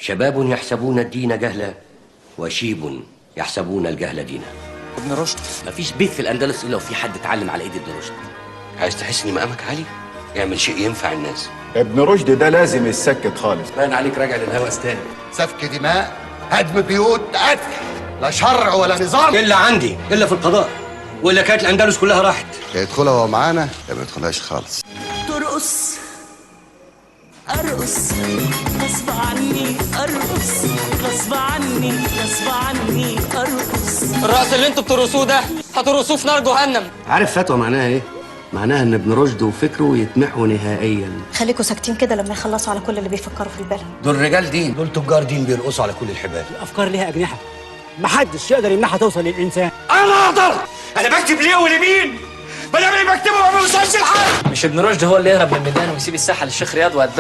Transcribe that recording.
شباب يحسبون الدين جهلا وشيب يحسبون الجهل دينا. ابن رشد مفيش بيت في الأندلس إلا وفي حد اتعلم على إيد ابن رشد. عايز تحس إن مقامك عالي؟ اعمل شيء ينفع الناس. ابن رشد ده لازم يتسكت خالص. باين عليك راجع للهوس تاني. سفك دماء، هدم بيوت، قتل، لا شرع ولا نظام. إلا عندي، إلا في القضاء، وإلا كانت الأندلس كلها راحت. يا يدخلها وهو معانا يا ما يدخلهاش خالص. ترقص أرقص غصب عني، أرقص غصب عني، غصب عني أرقص. الرقص اللي انتوا بترقصوه ده هترقصوه في نار جهنم. عارف فتوى معناها إيه؟ معناها إن ابن رشد وفكره يتمحوا نهائياً. خليكوا ساكتين كده لما يخلصوا على كل اللي بيفكروا في البلد. دول رجال دين، دول تجار دين بيرقصوا على كل الحبال. الافكار ليها اجنحه، محدش يقدر يمنعها توصل للانسان. أنا أقدر! أنا بكتب ليه ولمين؟ ما أنا بكتبه وما بوصلش لحد. مش ابن رشد هو اللي يهرب من الميدان ويسيب الساحه للشيخ رياض واتباعه؟